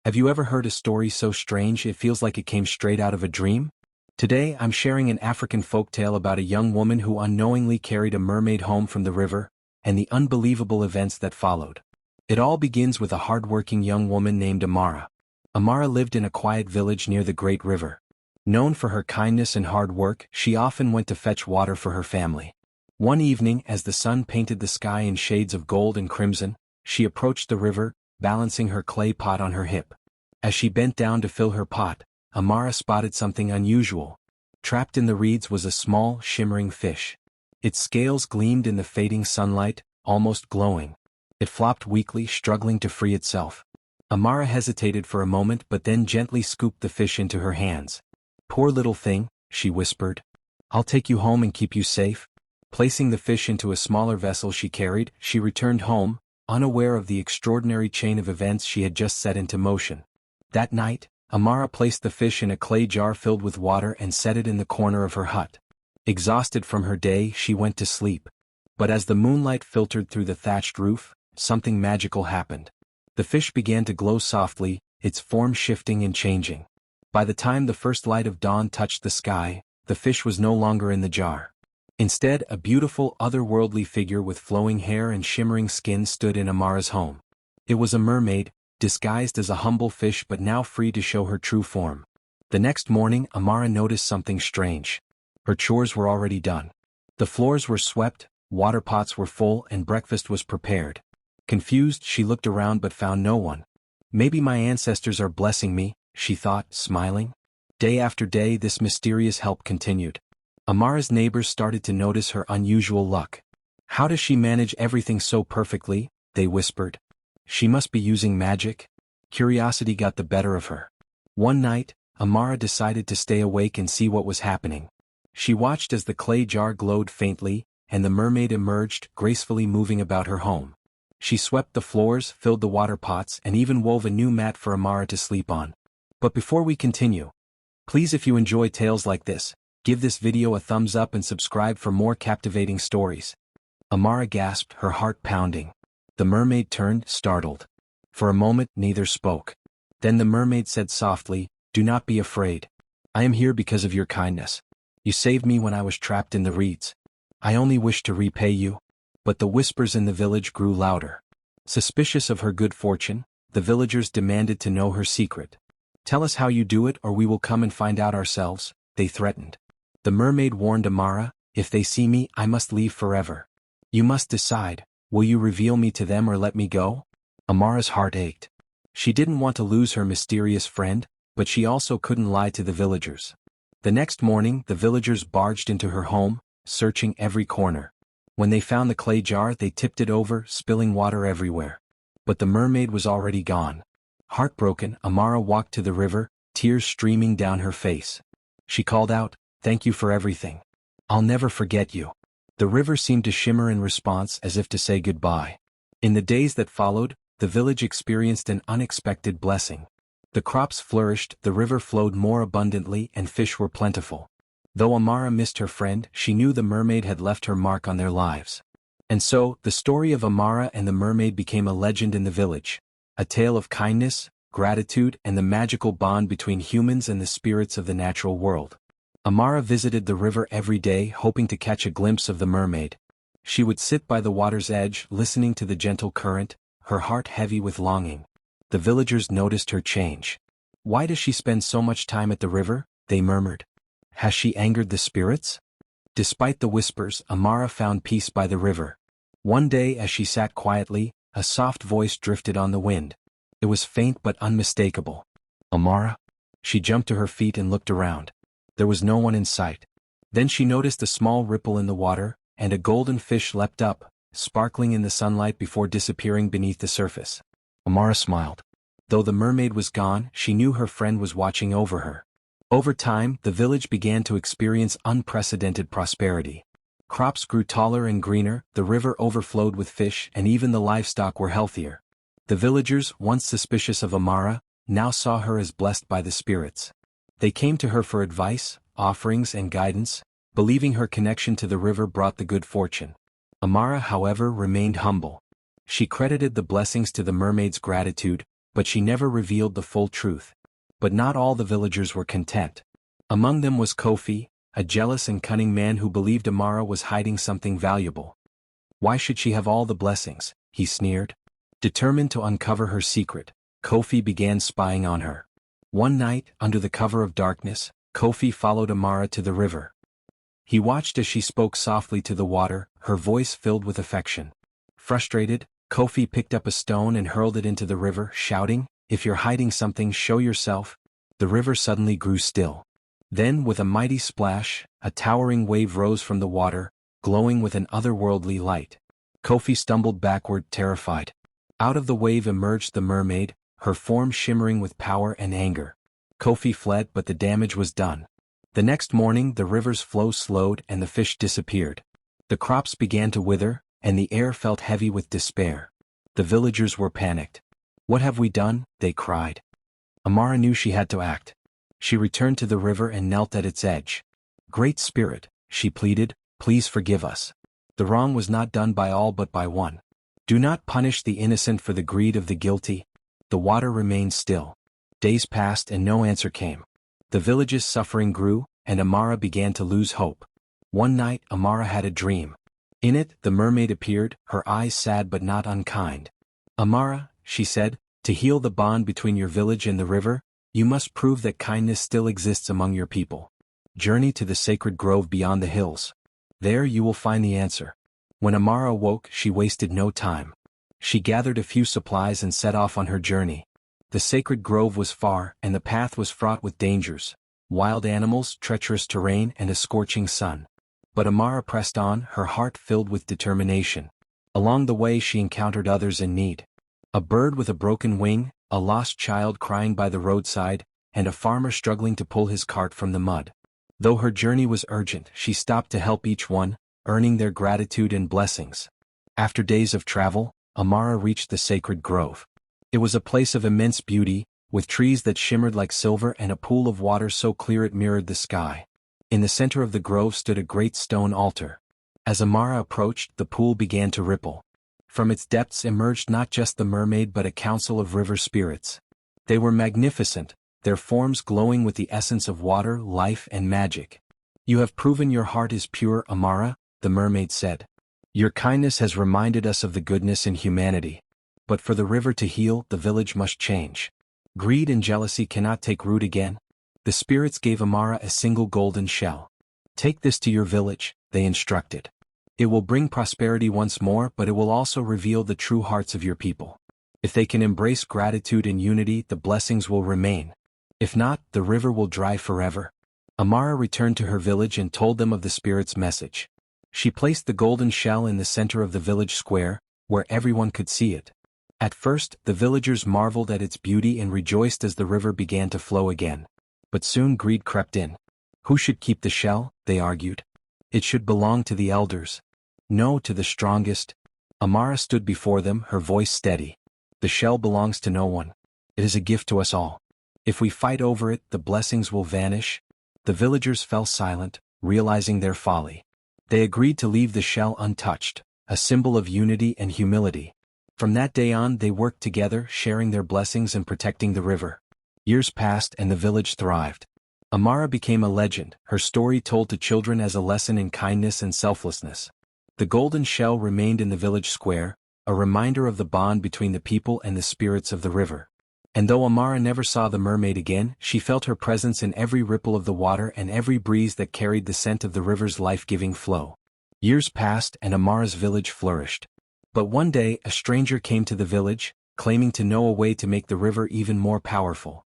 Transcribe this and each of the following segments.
Have you ever heard a story so strange it feels like it came straight out of a dream? Today I'm sharing an African folktale about a young woman who unknowingly carried a mermaid home from the river, and the unbelievable events that followed. It all begins with a hardworking young woman named Amara. Amara lived in a quiet village near the great river. Known for her kindness and hard work, she often went to fetch water for her family. One evening, as the sun painted the sky in shades of gold and crimson, she approached the river, balancing her clay pot on her hip. As she bent down to fill her pot, Amara spotted something unusual. Trapped in the reeds was a small, shimmering fish. Its scales gleamed in the fading sunlight, almost glowing. It flopped weakly, struggling to free itself. Amara hesitated for a moment but then gently scooped the fish into her hands. "Poor little thing," she whispered. "I'll take you home and keep you safe." Placing the fish into a smaller vessel she carried, she returned home, unaware of the extraordinary chain of events she had just set into motion. That night, Amara placed the fish in a clay jar filled with water and set it in the corner of her hut. Exhausted from her day, she went to sleep. But as the moonlight filtered through the thatched roof, something magical happened. The fish began to glow softly, its form shifting and changing. By the time the first light of dawn touched the sky, the fish was no longer in the jar. Instead, a beautiful, otherworldly figure with flowing hair and shimmering skin stood in Amara's home. It was a mermaid, disguised as a humble fish but now free to show her true form. The next morning, Amara noticed something strange. Her chores were already done. The floors were swept, water pots were full, and breakfast was prepared. Confused, she looked around but found no one. "Maybe my ancestors are blessing me," she thought, smiling. Day after day, this mysterious help continued. Amara's neighbors started to notice her unusual luck. "How does she manage everything so perfectly?" they whispered. "She must be using magic." Curiosity got the better of her. One night, Amara decided to stay awake and see what was happening. She watched as the clay jar glowed faintly, and the mermaid emerged, gracefully moving about her home. She swept the floors, filled the water pots, and even wove a new mat for Amara to sleep on. But before we continue, please, if you enjoy tales like this, give this video a thumbs up and subscribe for more captivating stories. Amara gasped, her heart pounding. The mermaid turned, startled. For a moment, neither spoke. Then the mermaid said softly, "Do not be afraid. I am here because of your kindness. You saved me when I was trapped in the reeds. I only wish to repay you." But the whispers in the village grew louder. Suspicious of her good fortune, the villagers demanded to know her secret. "Tell us how you do it or we will come and find out ourselves," they threatened. The mermaid warned Amara, "If they see me, I must leave forever. You must decide, will you reveal me to them or let me go?" Amara's heart ached. She didn't want to lose her mysterious friend, but she also couldn't lie to the villagers. The next morning, the villagers barged into her home, searching every corner. When they found the clay jar, they tipped it over, spilling water everywhere. But the mermaid was already gone. Heartbroken, Amara walked to the river, tears streaming down her face. She called out, "Thank you for everything. I'll never forget you." The river seemed to shimmer in response, as if to say goodbye. In the days that followed, the village experienced an unexpected blessing. The crops flourished, the river flowed more abundantly, and fish were plentiful. Though Amara missed her friend, she knew the mermaid had left her mark on their lives. And so, the story of Amara and the mermaid became a legend in the village. A tale of kindness, gratitude, and the magical bond between humans and the spirits of the natural world. Amara visited the river every day, hoping to catch a glimpse of the mermaid. She would sit by the water's edge, listening to the gentle current, her heart heavy with longing. The villagers noticed her change. "Why does she spend so much time at the river?" they murmured. "Has she angered the spirits?" Despite the whispers, Amara found peace by the river. One day, as she sat quietly, a soft voice drifted on the wind. It was faint but unmistakable. "Amara?" She jumped to her feet and looked around. There was no one in sight. Then she noticed a small ripple in the water, and a golden fish leapt up, sparkling in the sunlight before disappearing beneath the surface. Amara smiled. Though the mermaid was gone, she knew her friend was watching over her. Over time, the village began to experience unprecedented prosperity. Crops grew taller and greener, the river overflowed with fish, and even the livestock were healthier. The villagers, once suspicious of Amara, now saw her as blessed by the spirits. They came to her for advice, offerings, and guidance, believing her connection to the river brought the good fortune. Amara, however, remained humble. She credited the blessings to the mermaid's gratitude, but she never revealed the full truth. But not all the villagers were content. Among them was Kofi, a jealous and cunning man who believed Amara was hiding something valuable. Why should she have all the blessings? He sneered. Determined to uncover her secret, Kofi began spying on her. One night, under the cover of darkness, Kofi followed Amara to the river. He watched as she spoke softly to the water, her voice filled with affection. Frustrated, Kofi picked up a stone and hurled it into the river, shouting, "If you're hiding something, show yourself." The river suddenly grew still. Then, with a mighty splash, a towering wave rose from the water, glowing with an otherworldly light. Kofi stumbled backward, terrified. Out of the wave emerged the mermaid, her form shimmering with power and anger. Kofi fled, but the damage was done. The next morning the river's flow slowed and the fish disappeared. The crops began to wither, and the air felt heavy with despair. The villagers were panicked. "What have we done?" they cried. Amara knew she had to act. She returned to the river and knelt at its edge. "Great Spirit," she pleaded, "please forgive us. The wrong was not done by all but by one. Do not punish the innocent for the greed of the guilty." The water remained still. Days passed and no answer came. The village's suffering grew, and Amara began to lose hope. One night Amara had a dream. In it, the mermaid appeared, her eyes sad but not unkind. "Amara," she said, "to heal the bond between your village and the river, you must prove that kindness still exists among your people. Journey to the sacred grove beyond the hills. There you will find the answer." When Amara awoke, she wasted no time. She gathered a few supplies and set off on her journey. The sacred grove was far, and the path was fraught with dangers: wild animals, treacherous terrain, and a scorching sun. But Amara pressed on, her heart filled with determination. Along the way she encountered others in need. A bird with a broken wing, a lost child crying by the roadside, and a farmer struggling to pull his cart from the mud. Though her journey was urgent, she stopped to help each one, earning their gratitude and blessings. After days of travel, Amara reached the sacred grove. It was a place of immense beauty, with trees that shimmered like silver and a pool of water so clear it mirrored the sky. In the center of the grove stood a great stone altar. As Amara approached, the pool began to ripple. From its depths emerged not just the mermaid but a council of river spirits. They were magnificent, their forms glowing with the essence of water, life, and magic. "You have proven your heart is pure, Amara," the mermaid said. "Your kindness has reminded us of the goodness in humanity. But for the river to heal, the village must change. Greed and jealousy cannot take root again." The spirits gave Amara a single golden shell. "Take this to your village," they instructed. "It will bring prosperity once more, but it will also reveal the true hearts of your people. If they can embrace gratitude and unity, the blessings will remain. If not, the river will dry forever." Amara returned to her village and told them of the spirit's message. She placed the golden shell in the center of the village square, where everyone could see it. At first, the villagers marveled at its beauty and rejoiced as the river began to flow again. But soon greed crept in. Who should keep the shell, they argued. It should belong to the elders. No, to the strongest. Amara stood before them, her voice steady. "The shell belongs to no one. It is a gift to us all. If we fight over it, the blessings will vanish." The villagers fell silent, realizing their folly. They agreed to leave the shell untouched, a symbol of unity and humility. From that day on, they worked together, sharing their blessings and protecting the river. Years passed and the village thrived. Amara became a legend, her story told to children as a lesson in kindness and selflessness. The golden shell remained in the village square, a reminder of the bond between the people and the spirits of the river. And though Amara never saw the mermaid again, she felt her presence in every ripple of the water and every breeze that carried the scent of the river's life-giving flow. Years passed and Amara's village flourished. But one day a stranger came to the village, claiming to know a way to make the river even more powerful.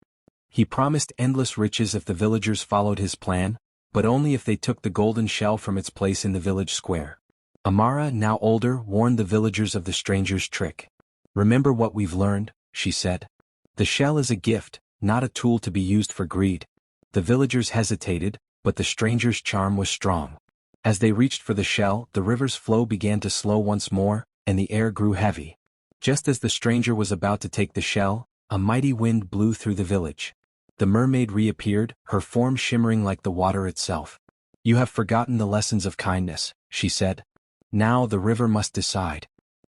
He promised endless riches if the villagers followed his plan, but only if they took the golden shell from its place in the village square. Amara, now older, warned the villagers of the stranger's trick. "Remember what we've learned," she said. "The shell is a gift, not a tool to be used for greed." The villagers hesitated, but the stranger's charm was strong. As they reached for the shell, the river's flow began to slow once more, and the air grew heavy. Just as the stranger was about to take the shell, a mighty wind blew through the village. The mermaid reappeared, her form shimmering like the water itself. "You have forgotten the lessons of kindness," she said. "Now the river must decide."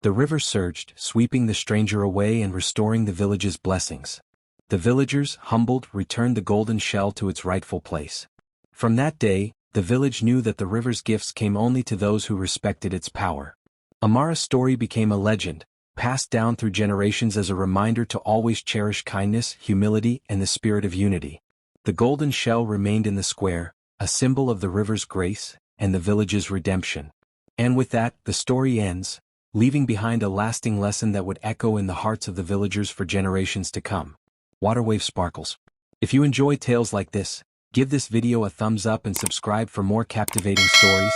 The river surged, sweeping the stranger away and restoring the village's blessings. The villagers, humbled, returned the golden shell to its rightful place. From that day, the village knew that the river's gifts came only to those who respected its power. Amara's story became a legend, passed down through generations as a reminder to always cherish kindness, humility, and the spirit of unity. The golden shell remained in the square, a symbol of the river's grace and the village's redemption. And with that, the story ends, leaving behind a lasting lesson that would echo in the hearts of the villagers for generations to come. Waterwave sparkles. If you enjoy tales like this, give this video a thumbs up and subscribe for more captivating stories.